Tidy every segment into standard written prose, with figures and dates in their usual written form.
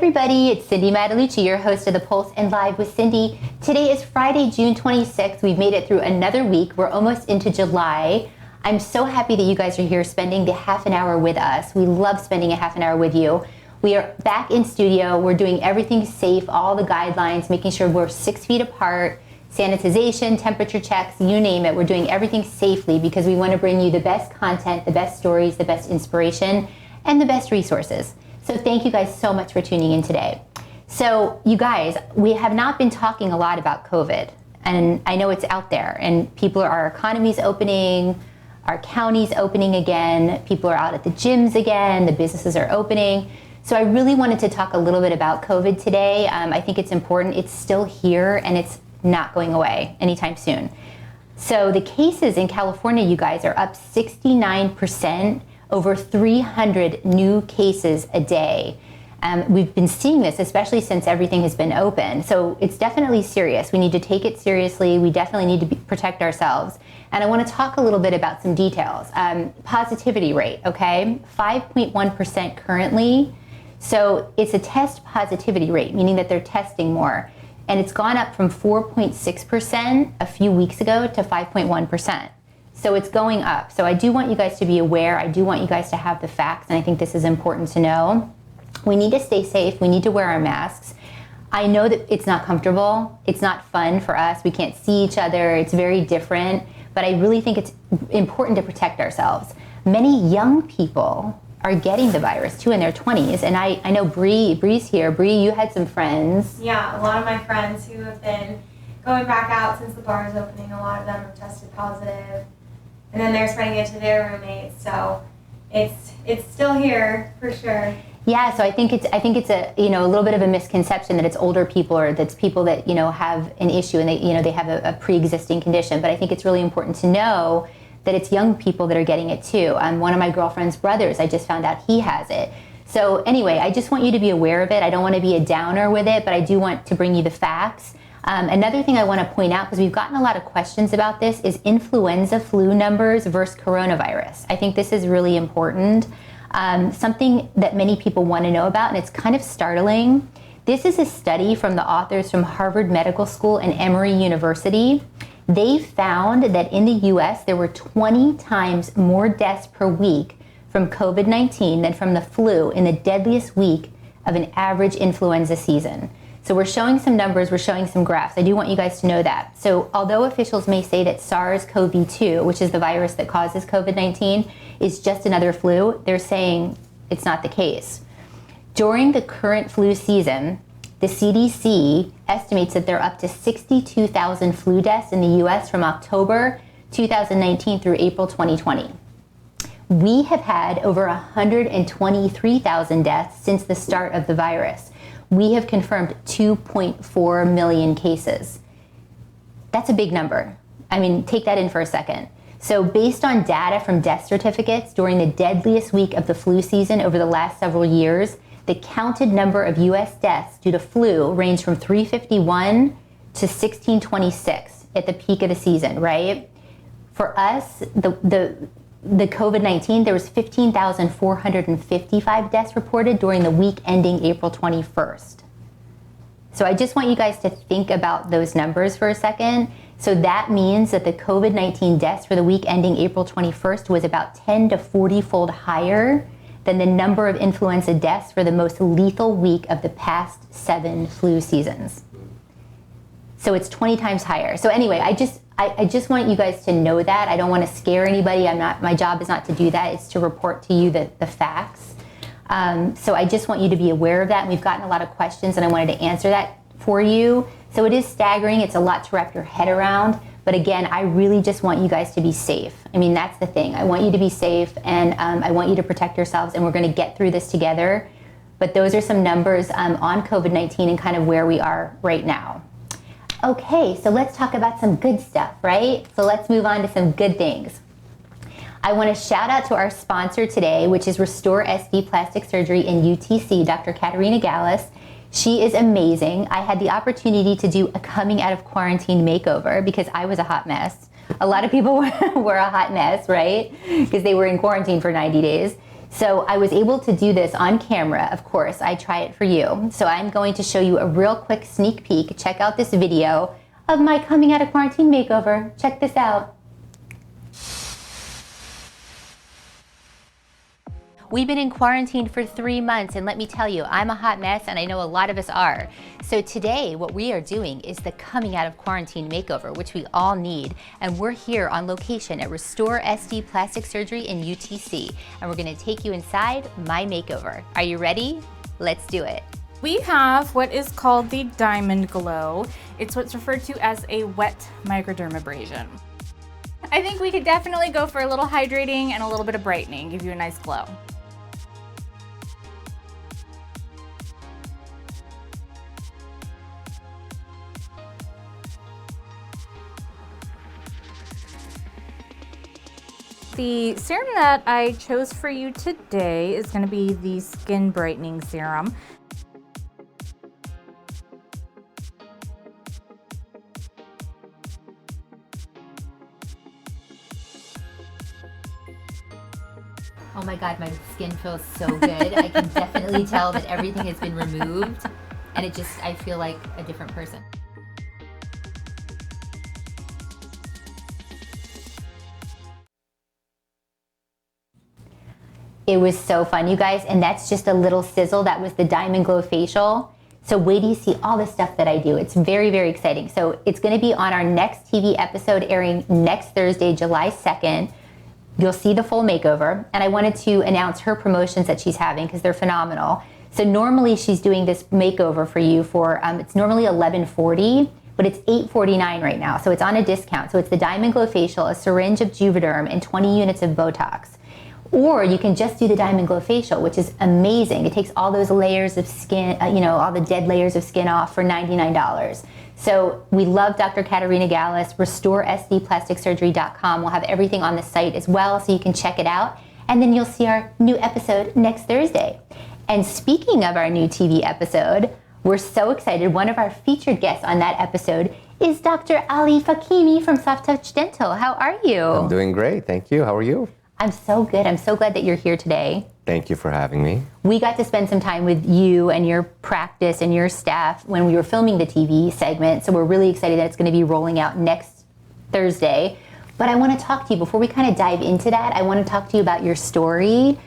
everybody, it's Cindy Matalucci, your host of The Pulse and Live with Cindy. Today is Friday, June 26th. We've made it through another week. We're almost into July. I'm so happy that you guys are here spending the half an hour with us. We love spending a half an hour with you. We are back in studio. We're doing everything safe, all the guidelines, making sure we're 6 feet apart, sanitization, temperature checks, you name it. We're doing everything safely because we want to bring you the best content, the best stories, the best inspiration, and the best resources. So thank you guys so much for tuning in today. So you guys, we have not been talking a lot about COVID, and I know it's out there, and our economy's opening, our county's opening again, people are out at the gyms again, the businesses are opening. So I really wanted to talk a little bit about COVID today. I think it's important. It's still here, and it's not going away anytime soon. So the cases in California, you guys, are up 69%. Over 300 new cases a day. We've been seeing this, especially since everything has been open. So it's definitely serious. We need to take it seriously. We definitely need to protect ourselves. And I want to talk a little bit about some details. Positivity rate, okay? 5.1% currently. So it's a test positivity rate, meaning that they're testing more. And it's gone up from 4.6% a few weeks ago to 5.1%. So it's going up. So I do want you guys to be aware. I do want you guys to have the facts, and I think this is important to know. We need to stay safe. We need to wear our masks. I know that it's not comfortable. It's not fun for us. We can't see each other. It's very different. But I really think it's important to protect ourselves. Many young people are getting the virus too in their 20s. And I know Bree's here. Bree, you had some friends. Yeah, a lot of my friends who have been going back out since the bar is opening, a lot of them have tested positive. And then they're spreading it to their roommates, so it's still here for sure. Yeah, so I think it's a a little bit of a misconception that it's older people or that's people that have an issue and they have a pre-existing condition. But I think it's really important to know that it's young people that are getting it too. One of my girlfriend's brothers, I just found out he has it. So anyway, I just want you to be aware of it. I don't want to be a downer with it, but I do want to bring you the facts. Another thing I want to point out, because we've gotten a lot of questions about this, is influenza flu numbers versus coronavirus. I think this is really important. Something that many people want to know about, and it's kind of startling. This is a study from the authors from Harvard Medical School and Emory University. They found that in the US, there were 20 times more deaths per week from COVID-19 than from the flu in the deadliest week of an average influenza season. So we're showing some numbers, we're showing some graphs. I do want you guys to know that. So although officials may say that SARS-CoV-2, which is the virus that causes COVID-19, is just another flu, they're saying it's not the case. During the current flu season, the CDC estimates that there are up to 62,000 flu deaths in the US from October 2019 through April 2020. We have had over 123,000 deaths since the start of the virus. We have confirmed 2.4 million cases. That's a big number. I mean, take that in for a second. So based on data from death certificates during the deadliest week of the flu season over the last several years, the counted number of US deaths due to flu ranged from 351 to 1626 at the peak of the season, right? For us, the COVID-19, there was 15,455 deaths reported during the week ending April 21st. So I just want you guys to think about those numbers for a second. So that means that the COVID-19 deaths for the week ending April 21st was about 10 to 40-fold higher than the number of influenza deaths for the most lethal week of the past 7 flu seasons. So it's 20 times higher. So anyway, I just want you guys to know that. I don't want to scare anybody. My job is not to do that. It's to report to you the facts. So I just want you to be aware of that. And we've gotten a lot of questions, and I wanted to answer that for you. So it is staggering. It's a lot to wrap your head around. But again, I really just want you guys to be safe. I mean, that's the thing. I want you to be safe, and I want you to protect yourselves, and we're going to get through this together. But those are some numbers on COVID-19 and kind of where we are right now. Okay, so let's talk about some good stuff, right? So let's move on to some good things. I want to shout out to our sponsor today, which is Restore SD Plastic Surgery in UTC, Dr. Katerina Gallus. She is amazing. I had the opportunity to do a coming out of quarantine makeover because I was a hot mess. A lot of people were a hot mess, right? Because they were in quarantine for 90 days. So I was able to do this on camera. Of course, I try it for you. So I'm going to show you a real quick sneak peek. Check out this video of my coming out of quarantine makeover. Check this out. We've been in quarantine for 3 months, and let me tell you, I'm a hot mess, and I know a lot of us are. So today, what we are doing is the coming out of quarantine makeover, which we all need. And we're here on location at Restore SD Plastic Surgery in UTC. And we're gonna take you inside my makeover. Are you ready? Let's do it. We have what is called the Diamond Glow. It's what's referred to as a wet microdermabrasion. I think we could definitely go for a little hydrating and a little bit of brightening, give you a nice glow. The serum that I chose for you today is going to be the Skin Brightening Serum. Oh my God, my skin feels so good. I can definitely tell that everything has been removed, and I feel like a different person. It was so fun, you guys, and that's just a little sizzle. That was the Diamond Glow facial. So wait till you see all the stuff that I do. It's very, very exciting. So it's gonna be on our next TV episode airing next Thursday, July 2nd. You'll see the full makeover, and I wanted to announce her promotions that she's having because they're phenomenal. So normally she's doing this makeover for you for, it's normally $11.40, but it's $8.49 right now, so it's on a discount. So it's the Diamond Glow facial, a syringe of Juvederm, and 20 units of Botox. Or you can just do the Diamond Glow facial, which is amazing. It takes all those layers of skin, all the dead layers of skin off for $99. So we love Dr. Katarina Gallus. RestoreSDPlasticSurgery.com. We'll have everything on the site as well, so you can check it out. And then you'll see our new episode next Thursday. And speaking of our new TV episode, we're so excited. One of our featured guests on that episode is Dr. Ali Fakhimi from Soft Touch Dental. How are you? I'm doing great, thank you. How are you? I'm so good. I'm so glad that you're here today. Thank you for having me. We got to spend some time with you and your practice and your staff when we were filming the TV segment, so we're really excited that it's going to be rolling out next Thursday. But I want to talk to you, before we kind of dive into that, I want to talk to you about your story.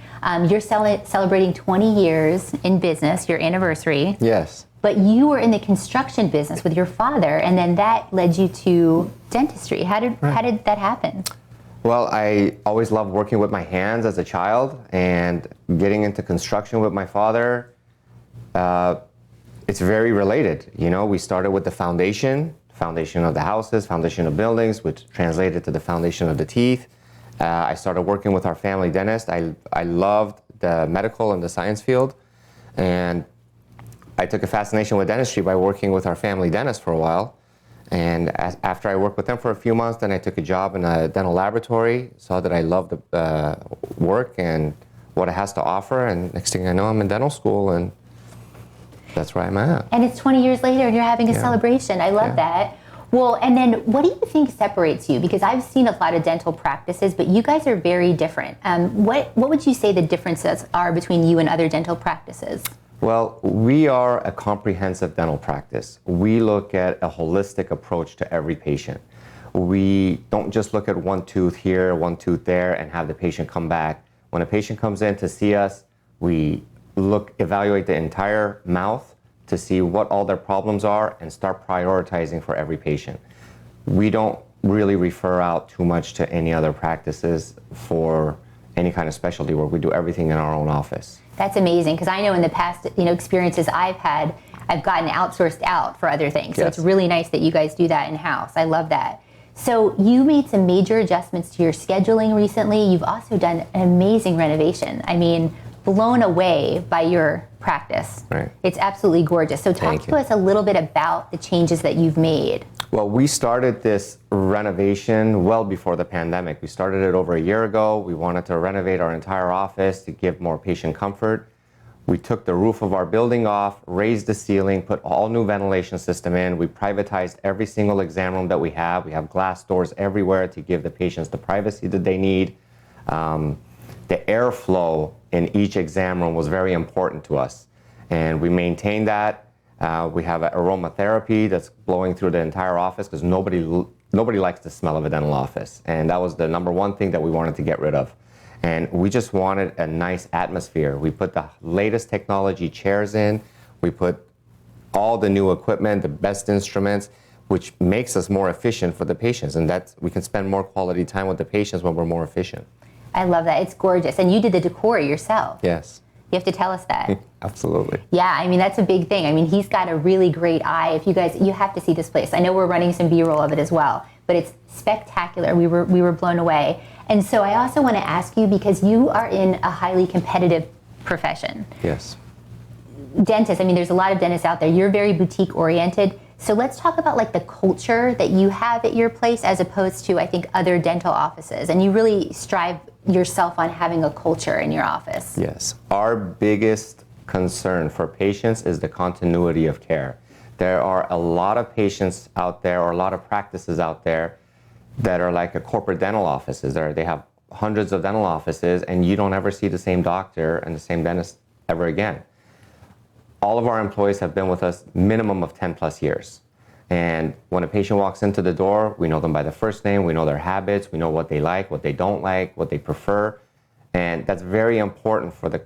You're celebrating 20 years in business, your anniversary. Yes. But you were in the construction business with your father, and then that led you to dentistry. How did that happen? Well, I always loved working with my hands as a child, and getting into construction with my father, it's very related. We started with the foundation of the houses, foundation of buildings, which translated to the foundation of the teeth. I started working with our family dentist. I loved the medical and the science field, and I took a fascination with dentistry by working with our family dentist for a while. And after I worked with them for a few months, then I took a job in a dental laboratory, saw that I loved the work and what it has to offer, and next thing I know, I'm in dental school, and that's where I'm at. And it's 20 years later, and you're having a celebration. I love that. Well, and then what do you think separates you? Because I've seen a lot of dental practices, but you guys are very different. What would you say the differences are between you and other dental practices? Well, we are a comprehensive dental practice. We look at a holistic approach to every patient. We don't just look at one tooth here, one tooth there, and have the patient come back. When a patient comes in to see us, we evaluate the entire mouth to see what all their problems are and start prioritizing for every patient. We don't really refer out too much to any other practices for any kind of specialty work. We do everything in our own office. That's amazing, because I know in the past, experiences I've had, I've gotten outsourced out for other things. So it's really nice that you guys do that in-house. I love that. So you made some major adjustments to your scheduling recently. You've also done an amazing renovation. I mean, blown away by your practice. Right. It's absolutely gorgeous. So talk to us a little bit about the changes that you've made. Well, we started this renovation well before the pandemic. We started it over a year ago. We wanted to renovate our entire office to give more patient comfort. We took the roof of our building off, raised the ceiling, put all new ventilation system in. We privatized every single exam room that we have. We have glass doors everywhere to give the patients the privacy that they need. the airflow in each exam room was very important to us. And we maintain that. We have aromatherapy that's blowing through the entire office because nobody likes the smell of a dental office. And that was the number one thing that we wanted to get rid of. And we just wanted a nice atmosphere. We put the latest technology chairs in. We put all the new equipment, the best instruments, which makes us more efficient for the patients. And we can spend more quality time with the patients when we're more efficient. I love that. It's gorgeous. And you did the decor yourself. Yes. You have to tell us that. Absolutely. Yeah, I mean, that's a big thing. I mean, he's got a really great eye. If you guys, you have to see this place. I know we're running some B-roll of it as well, but it's spectacular. We were blown away. And so I also want to ask you, because you are in a highly competitive profession. Yes. Dentists, I mean, there's a lot of dentists out there. You're very boutique oriented. So let's talk about like the culture that you have at your place as opposed to, I think, other dental offices. And you really strive yourself on having a culture in your office. Yes. Our biggest concern for patients is the continuity of care. There are a lot of patients out there, or a lot of practices out there that are like a corporate dental offices. They have hundreds of dental offices, and you don't ever see the same doctor and the same dentist ever again. All of our employees have been with us minimum of 10 plus years. And when a patient walks into the door, we know them by the first name, we know their habits, we know what they like, what they don't like, what they prefer. And that's very important for the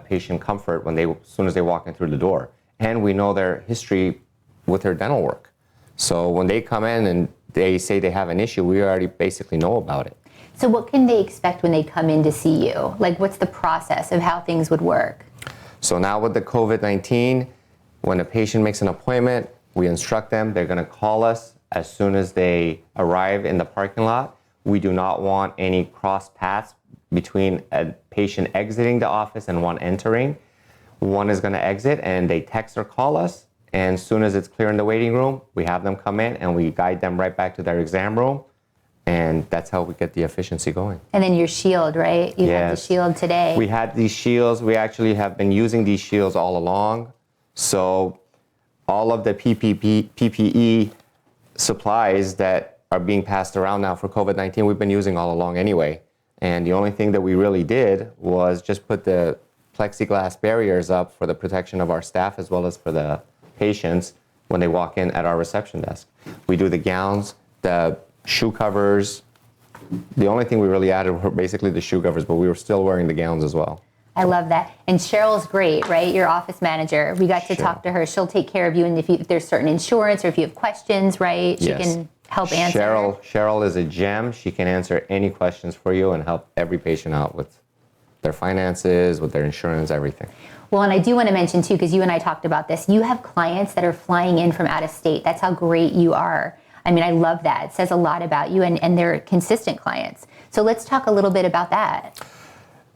patient comfort as soon as they walk in through the door. And we know their history with their dental work. So when they come in and they say they have an issue, we already basically know about it. So what can they expect when they come in to see you? Like, what's the process of how things would work? So now with the COVID-19, when a patient makes an appointment, we instruct them, they're gonna call us as soon as they arrive in the parking lot. We do not want any cross paths between a patient exiting the office and one entering. One is gonna exit and they text or call us, and as soon as it's clear in the waiting room, we have them come in and we guide them right back to their exam room. And that's how we get the efficiency going. And then your shield, right? You have the Yes. shield today. We had these shields. We actually have been using these shields all along. So all of the PPE supplies that are being passed around now for COVID-19, we've been using all along anyway. And the only thing that we really did was just put the plexiglass barriers up for the protection of our staff as well as for the patients when they walk in at our reception desk. We do the gowns, the shoe covers. The only thing we really added were basically the shoe covers, but we were still wearing the gowns as well. I love that. And Cheryl's great, right? Your office manager. We got to talk to her. She'll take care of you. And if there's certain insurance or if you have questions, right? She can help answer. Cheryl is a gem. She can answer any questions for you and help every patient out with their finances, with their insurance, everything. Well, and I do want to mention too, because you and I talked about this, you have clients that are flying in from out of state. That's how great you are. I mean, I love that. It says a lot about you, and they're consistent clients. So let's talk a little bit about that.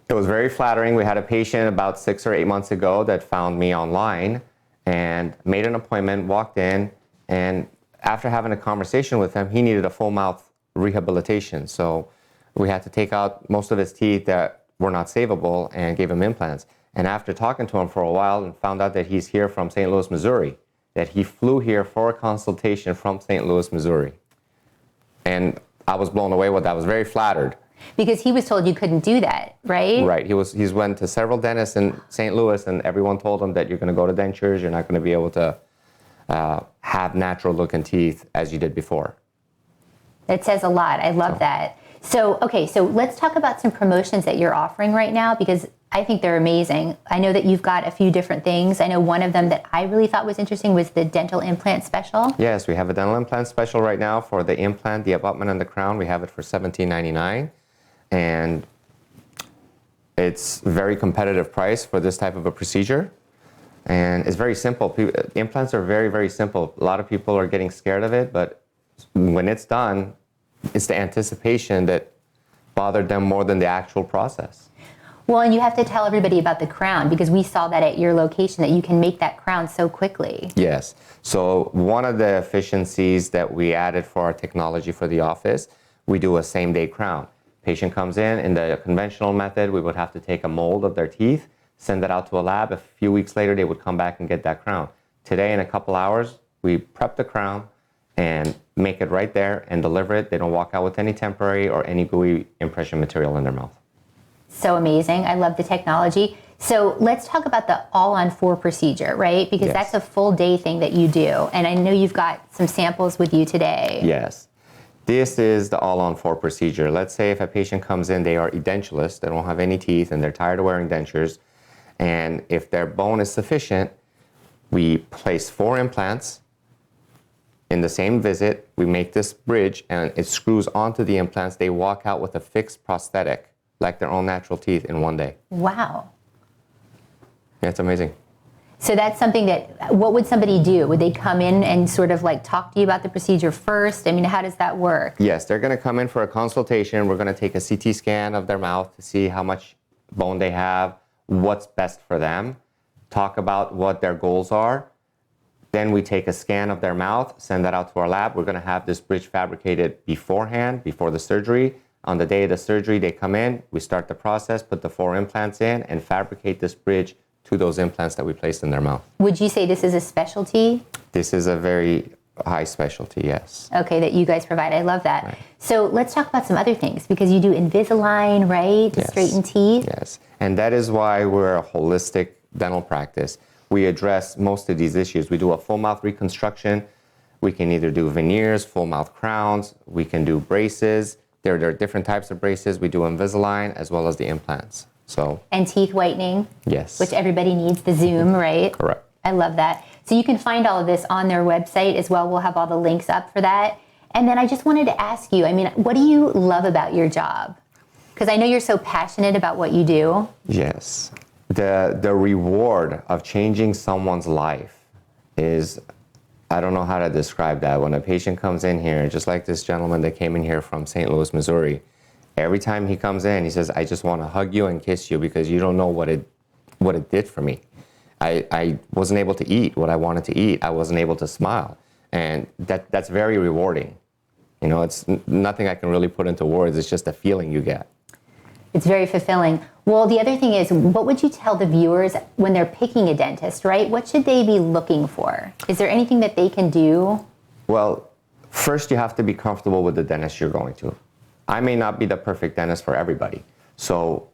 It was very flattering. We had a patient about 6 or 8 months ago that found me online and made an appointment, walked in, and after having a conversation with him, he needed a full mouth rehabilitation. So we had to take out most of his teeth that were not savable and gave him implants. And after talking to him for a while and found out that he's here from St. Louis, Missouri, that he flew here for a consultation from St. Louis, Missouri. And I was blown away with that. I was very flattered. Because he was told you couldn't do that, right? Right. He's went to several dentists in St. Louis, and everyone told him that you're going to go to dentures. You're not going to be able to have natural-looking teeth as you did before. That says a lot. I love that. So, okay, so let's talk about some promotions that you're offering right now, because I think they're amazing. I know that you've got a few different things. I know one of them that I really thought was interesting was the dental implant special. Yes, we have a dental implant special right now for the implant, the abutment, and the crown. We have it for $17.99. And it's a very competitive price for this type of a procedure. And it's very simple. Implants are very, very simple. A lot of people are getting scared of it, but when it's done, it's the anticipation that bothered them more than the actual process. Well, and you have to tell everybody about the crown, because we saw that at your location, that you can make that crown so quickly. Yes. So one of the efficiencies that we added for our technology for the office, we do a same-day crown. Patient comes in the conventional method, we would have to take a mold of their teeth, send that out to a lab. A few weeks later, they would come back and get that crown. Today, in a couple hours, we prep the crown and make it right there and deliver it. They don't walk out with any temporary or any gooey impression material in their mouth. So amazing. I love the technology. So let's talk about the all-on-4 procedure, right? Because Yes. that's a full day thing that you do. And I know you've got some samples with you today. Yes. This is the all-on-4 procedure. Let's say if a patient comes in, they are edentulous, they don't have any teeth, and they're tired of wearing dentures. And if their bone is sufficient, we place 4 implants in the same visit. We make this bridge, and it screws onto the implants. They walk out with a fixed prosthetic, like their own natural teeth, in one day. Wow. Yeah, it's amazing. So that's something that, what would somebody do? Would they come in and sort of like talk to you about the procedure first? I mean, how does that work? Yes, they're going to come in for a consultation. We're going to take a CT scan of their mouth to see how much bone they have, what's best for them, talk about what their goals are. Then we take a scan of their mouth, send that out to our lab. We're going to have this bridge fabricated beforehand, before the surgery. On the day of the surgery, they come in, we start the process, put the 4 implants in, and fabricate this bridge to those implants that we placed in their mouth. Would you say this is a specialty? This is a very high specialty, yes. Okay, that you guys provide. I love that. Right. So let's talk about some other things, because you do Invisalign, right? To Yes. straighten teeth. Yes, and that is why we're a holistic dental practice. We address most of these issues. We do a full mouth reconstruction. We can either do veneers, full mouth crowns. We can do braces. There are different types of braces. We do Invisalign as well as the implants. So, And teeth whitening, yes. which everybody needs, the Zoom, right? Correct. I love that. So you can find all of this on their website as well. We'll have all the links up for that. And then I just wanted to ask you, I mean, what do you love about your job? Because I know you're so passionate about what you do. Yes. The reward of changing someone's life is, I don't know how to describe that. When a patient comes in here, just like this gentleman that came in here from St. Louis, Missouri, every time he comes in, he says, I just want to hug you and kiss you because you don't know what it did for me. I wasn't able to eat what I wanted to eat. I wasn't able to smile. And that's very rewarding. You know, it's nothing I can really put into words. It's just a feeling you get. It's very fulfilling. Well, the other thing is, what would you tell the viewers when they're picking a dentist, right? What should they be looking for? Is there anything that they can do? Well, first you have to be comfortable with the dentist you're going to. I may not be the perfect dentist for everybody. So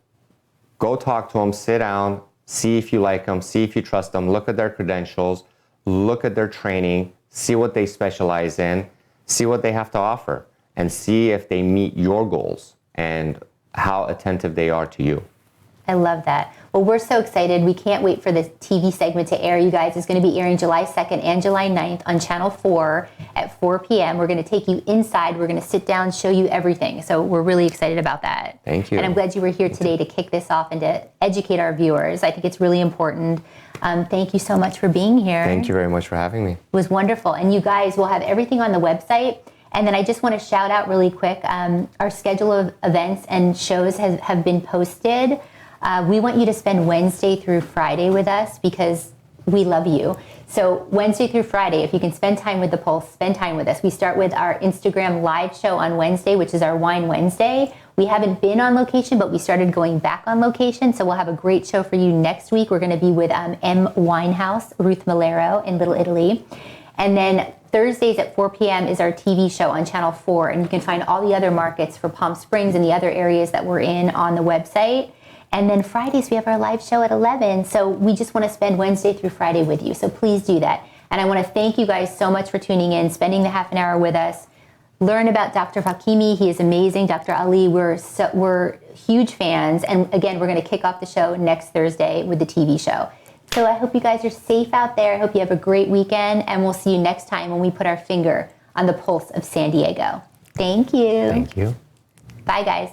go talk to them, sit down, see if you like them, see if you trust them, look at their credentials, look at their training, see what they specialize in, see what they have to offer, and see if they meet your goals and how attentive they are to you. I love that. Well, we're so excited. We can't wait for the TV segment to air, you guys. It's going to be airing July 2nd and July 9th on Channel 4 at 4 p.m. We're going to take you inside. We're going to sit down, show you everything. So we're really excited about that. Thank you. And I'm glad you were here today to kick this off and to educate our viewers. I think it's really important. Thank you so much for being here. Thank you very much for having me. It was wonderful. And you guys will have everything on the website. And then I just want to shout out really quick, our schedule of events and shows have been posted. We want you to spend Wednesday through Friday with us because we love you. So Wednesday through Friday, if you can spend time with the Pulse, spend time with us. We start with our Instagram live show on Wednesday, which is our Wine Wednesday. We haven't been on location, but we started going back on location. So we'll have a great show for you next week. We're going to be with M. Winehouse, Ruth Malero in Little Italy. And then Thursdays at 4 p.m. is our TV show on Channel 4. And you can find all the other markets for Palm Springs and the other areas that we're in on the website. And then Fridays, we have our live show at 11. So we just want to spend Wednesday through Friday with you. So please do that. And I want to thank you guys so much for tuning in, spending the half an hour with us. Learn about Dr. Fakhimi. He is amazing. Dr. Ali, we're huge fans. And again, we're going to kick off the show next Thursday with the TV show. So I hope you guys are safe out there. I hope you have a great weekend. And we'll see you next time when we put our finger on the pulse of San Diego. Thank you. Thank you. Bye, guys.